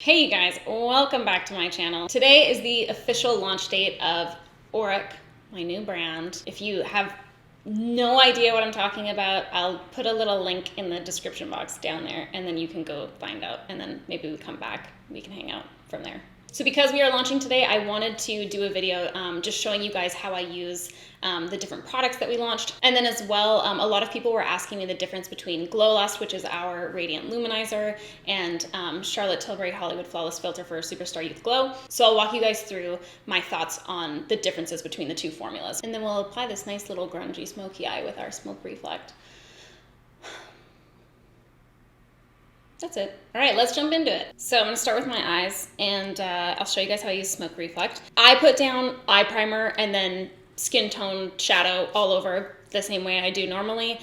Hey you guys, welcome back to my channel. Today is the official launch date of Auric, my new brand. If you have no idea what I'm talking about, I'll put a little link in the description box down there and then you can go find out, and then maybe we come back, we can hang out from there. So because we are launching today, I wanted to do a video just showing you guys how I use the different products that we launched. And then as well, a lot of people were asking me the difference between Glow Lust, which is our radiant luminizer, and Charlotte Tilbury Hollywood Flawless Filter for Superstar Youth Glow. So I'll walk you guys through my thoughts on the differences between the two formulas. And then we'll apply this nice little grungy smoky eye with our Smoke Reflect. That's it. All right, let's jump into it. So I'm gonna start with my eyes, and I'll show you guys how I use Smoke Reflect. I put down eye primer and then skin tone shadow all over the same way I do normally.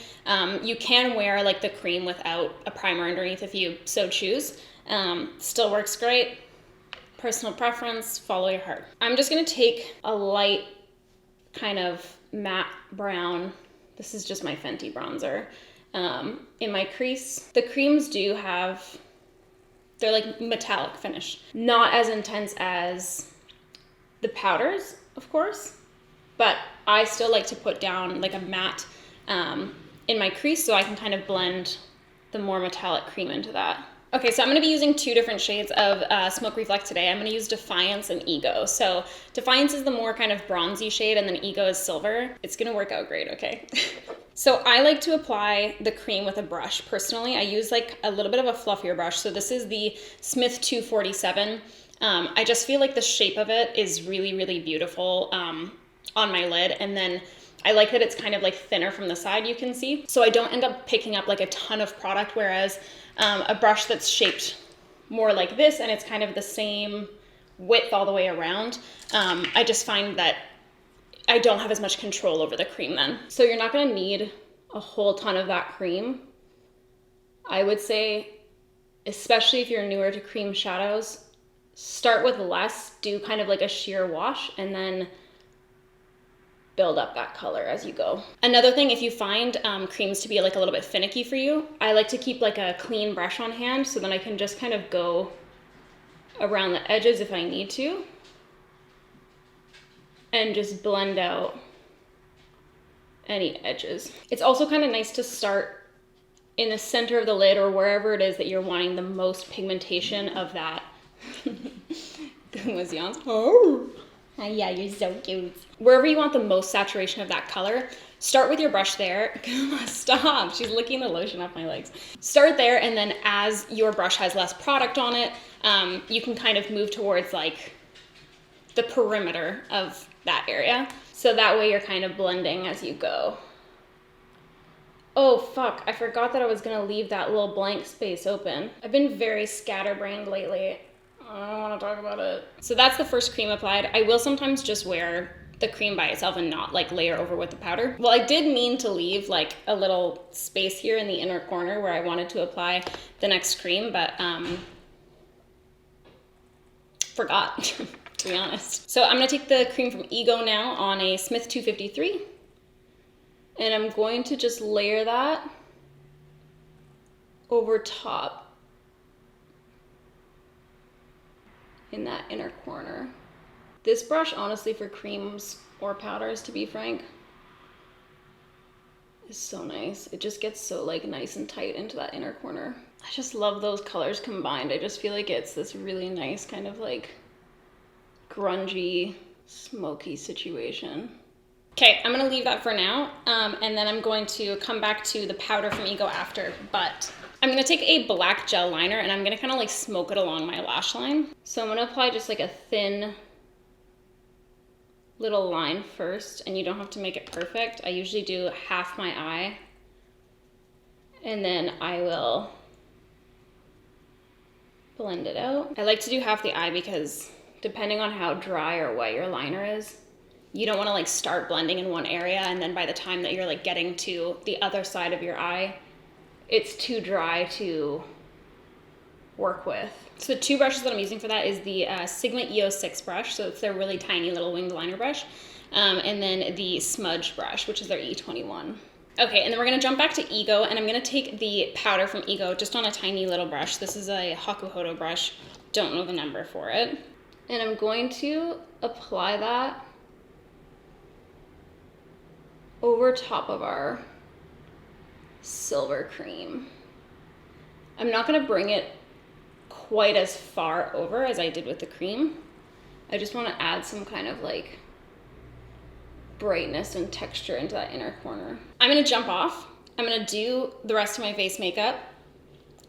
You can wear like the cream without a primer underneath if you so choose. Still works great. Personal preference, follow your heart. I'm just gonna take a light kind of matte brown. This is just my Fenty bronzer. In my crease. The creams do have, they're like metallic finish. Not as intense as the powders, of course, but I still like to put down like a matte in my crease so I can kind of blend the more metallic cream into that. Okay, so I'm gonna be using two different shades of Smoke Reflect today. I'm gonna use Defiance and Ego. So Defiance is the more kind of bronzy shade and then Ego is silver. It's gonna work out great, okay? So I like to apply the cream with a brush. Personally, I use like a little bit of a fluffier brush. So this is the Smith 247. I just feel like the shape of it is really, really beautiful on my lid. And then I like that it's kind of like thinner from the side, you can see. So I don't end up picking up like a ton of product, whereas a brush that's shaped more like this and it's kind of the same width all the way around, I just find that I don't have as much control over the cream then. So you're not gonna need a whole ton of that cream. I would say, especially if you're newer to cream shadows, start with less, do kind of like a sheer wash, and then build up that color as you go. Another thing, if you find creams to be like a little bit finicky for you, I like to keep like a clean brush on hand so then I can just kind of go around the edges if I need to and just blend out any edges. It's also kind of nice to start in the center of the lid or wherever it is that you're wanting the most pigmentation of that. Was Jan's? Oh. Yeah, you're so cute. Wherever you want the most saturation of that color, start with your brush there. Stop, she's licking the lotion off my legs. Start there, and then as your brush has less product on it, you can kind of move towards like the perimeter of that area. So that way you're kind of blending as you go. Oh fuck, I forgot that I was gonna leave that little blank space open. I've been very scatterbrained lately. I don't want to talk about it. So that's the first cream applied. I will sometimes just wear the cream by itself and not like layer over with the powder. Well, I did mean to leave like a little space here in the inner corner where I wanted to apply the next cream, but forgot, to be honest. So I'm gonna take the cream from Ego now on a Smith 253, and I'm going to just layer that over top in that inner corner. This brush, honestly, for creams or powders, to be frank, is so nice. It just gets so like nice and tight into that inner corner. I just love those colors combined. I just feel like it's this really nice kind of like grungy, smoky situation. Okay, I'm gonna leave that for now, and then I'm going to come back to the powder from Ego after, but I'm gonna take a black gel liner and I'm gonna kind of like smoke it along my lash line. So I'm gonna apply just like a thin little line first, and you don't have to make it perfect. I usually do half my eye, and then I will blend it out. I like to do half the eye because depending on how dry or wet your liner is, you don't want to like start blending in one area and then by the time that you're like getting to the other side of your eye, it's too dry to work with. So the two brushes that I'm using for that is the Sigma EO6 brush, so it's their really tiny little winged liner brush, and then the Smudge brush, which is their E21. Okay, and then we're gonna jump back to Ego, and I'm gonna take the powder from Ego just on a tiny little brush. This is a Hakuhodo brush. don't know the number for it. And I'm going to apply that over top of our silver cream. I'm not gonna bring it quite as far over as I did with the cream. I just wanna add some kind of like brightness and texture into that inner corner. I'm gonna jump off. I'm gonna do the rest of my face makeup,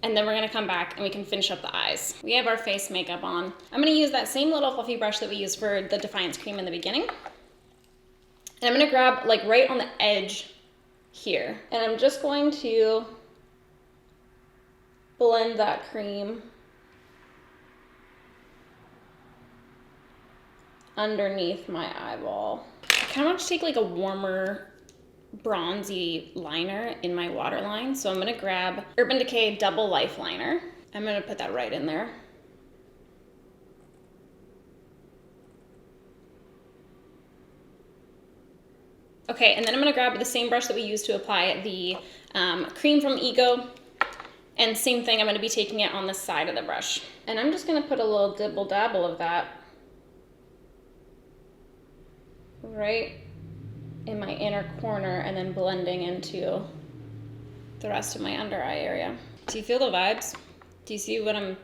and then we're gonna come back and we can finish up the eyes. We have our face makeup on. I'm gonna use that same little fluffy brush that we used for the Defiance cream in the beginning. And I'm gonna grab like right on the edge here. And I'm just going to blend that cream underneath my eyeball. I kind of want to take like a warmer bronzy liner in my waterline. So I'm gonna grab Urban Decay Double Life Liner. I'm gonna put that right in there. Okay, and then I'm gonna grab the same brush that we used to apply the cream from Ego. And same thing, I'm gonna be taking it on the side of the brush. And I'm just gonna put a little dibble dabble of that right in my inner corner and then blending into the rest of my under eye area. Do you feel the vibes? Do you see what I'm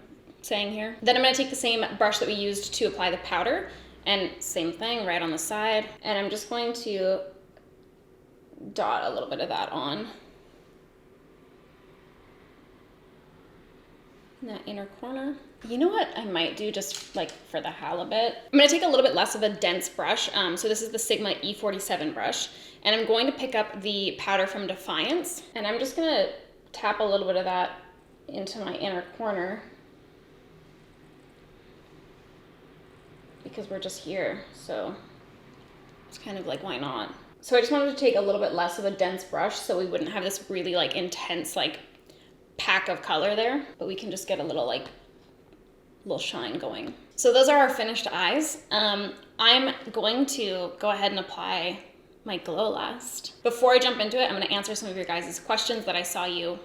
saying here? Then I'm gonna take the same brush that we used to apply the powder and same thing right on the side. And I'm just going to dot a little bit of that on in that inner corner. You know what I might do just like for the halibut? I'm gonna take a little bit less of a dense brush. So this is the Sigma E47 brush, and I'm going to pick up the powder from Defiance, and I'm just gonna tap a little bit of that into my inner corner because we're just here. So it's kind of like, why not? So I just wanted to take a little bit less of a dense brush so we wouldn't have this really like intense like pack of color there, but we can just get a little shine going. So those are our finished eyes. I'm going to go ahead and apply my Glow Lust. Before I jump into it, I'm gonna answer some of your guys' questions that I saw you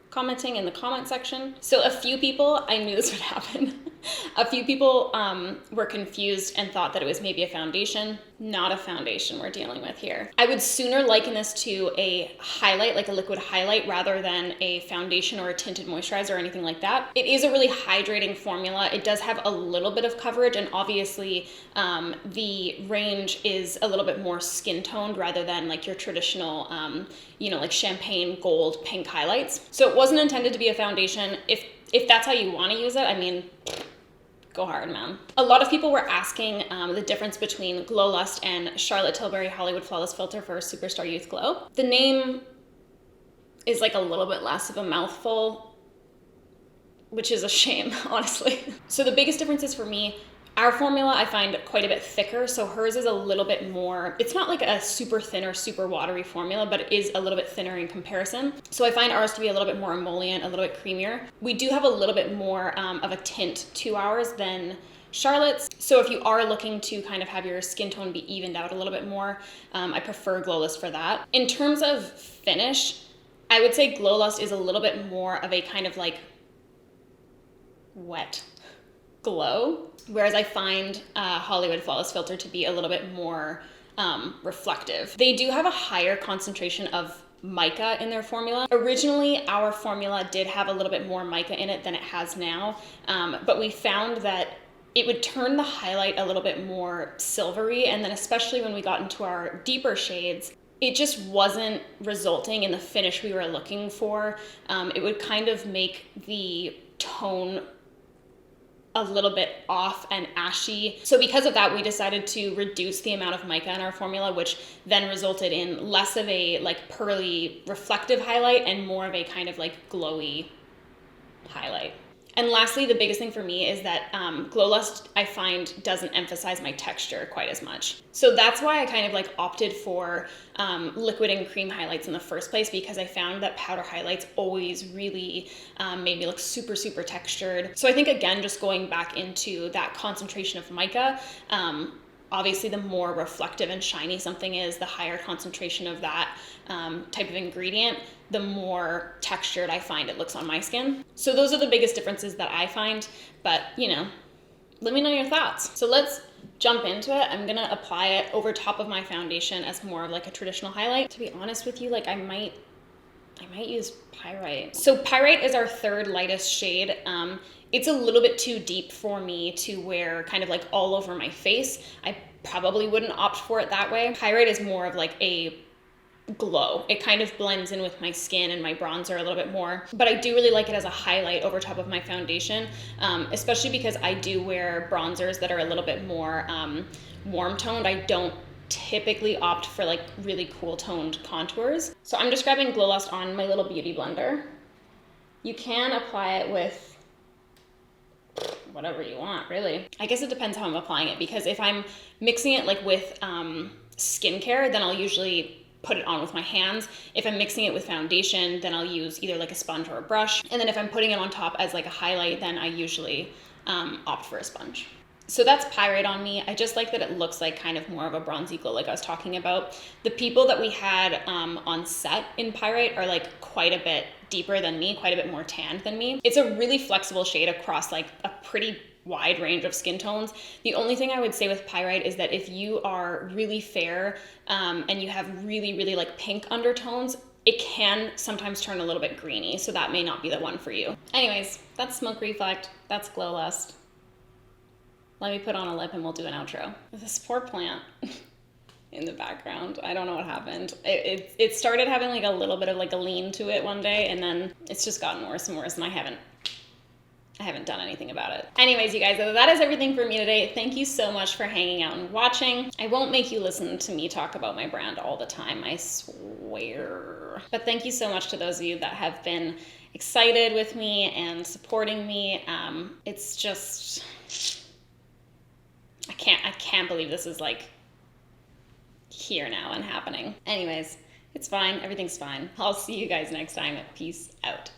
commenting in the comment section. So a few people, I knew this would happen. A few people were confused and thought that it was maybe a foundation. Not a foundation we're dealing with here. I would sooner liken this to a highlight, like a liquid highlight, rather than a foundation or a tinted moisturizer or anything like that. It is a really hydrating formula. It does have a little bit of coverage, and obviously the range is a little bit more skin toned rather than like your traditional, like champagne gold pink highlights. So it wasn't intended to be a foundation. If that's how you want to use it, I mean, go hard, man. A lot of people were asking the difference between Glow Lust and Charlotte Tilbury Hollywood Flawless Filter for Superstar Youth Glow. The name is like a little bit less of a mouthful, which is a shame, honestly. So the biggest difference is for me, our formula I find quite a bit thicker, so hers is a little bit more, it's not like a super thin or super watery formula, but it is a little bit thinner in comparison. So I find ours to be a little bit more emollient, a little bit creamier. We do have a little bit more of a tint to ours than Charlotte's. So if you are looking to kind of have your skin tone be evened out a little bit more, I prefer Glow Lust for that. In terms of finish, I would say Glow Lust is a little bit more of a kind of like wet glow, whereas I find Hollywood Flawless Filter to be a little bit more reflective. They do have a higher concentration of mica in their formula. Originally, our formula did have a little bit more mica in it than it has now, but we found that it would turn the highlight a little bit more silvery, and then especially when we got into our deeper shades, it just wasn't resulting in the finish we were looking for. It would kind of make the tone a little bit off and ashy. So because of that, we decided to reduce the amount of mica in our formula, which then resulted in less of a like pearly reflective highlight and more of a kind of like glowy highlight. And lastly, the biggest thing for me is that Glow Lust, I find, doesn't emphasize my texture quite as much. So that's why I kind of like opted for liquid and cream highlights in the first place, because I found that powder highlights always really made me look super, super textured. So I think, again, just going back into that concentration of mica, Obviously, the more reflective and shiny something is, the higher concentration of that type of ingredient, the more textured I find it looks on my skin. So those are the biggest differences that I find, but you know, let me know your thoughts. So let's jump into it. I'm gonna apply it over top of my foundation as more of like a traditional highlight. To be honest with you, like I might use Pyrite. So Pyrite is our third lightest shade. It's a little bit too deep for me to wear kind of like all over my face. I probably wouldn't opt for it that way. Pyrite is more of like a glow. It kind of blends in with my skin and my bronzer a little bit more, but I do really like it as a highlight over top of my foundation, especially because I do wear bronzers that are a little bit more warm toned. I don't typically opt for like really cool toned contours. So I'm just grabbing Glow Lust on my little beauty blender. You can apply it with whatever you want, really. I guess it depends how I'm applying it, because if I'm mixing it like with skincare, then I'll usually put it on with my hands. If I'm mixing it with foundation, then I'll use either like a sponge or a brush. And then if I'm putting it on top as like a highlight, then I usually opt for a sponge. So that's Pyrite on me. I just like that it looks like kind of more of a bronzy glow like I was talking about. The people that we had on set in Pyrite are like quite a bit deeper than me, quite a bit more tanned than me. It's a really flexible shade across like a pretty wide range of skin tones. The only thing I would say with Pyrite is that if you are really fair and you have really like pink undertones, it can sometimes turn a little bit greeny, so that may not be the one for you. Anyways, that's Smoke Reflect, that's Glow Lust. Let me put on a lip and we'll do an outro. This poor plant in the background, I don't know what happened. It started having like a little bit of like a lean to it one day, and then it's just gotten worse and worse, and I haven't done anything about it. Anyways, you guys, that is everything for me today. Thank you so much for hanging out and watching. I won't make you listen to me talk about my brand all the time, I swear. But thank you so much to those of you that have been excited with me and supporting me. It's just, I can't believe this is like here now and happening. Anyways, it's fine. Everything's fine. I'll see you guys next time. Peace out.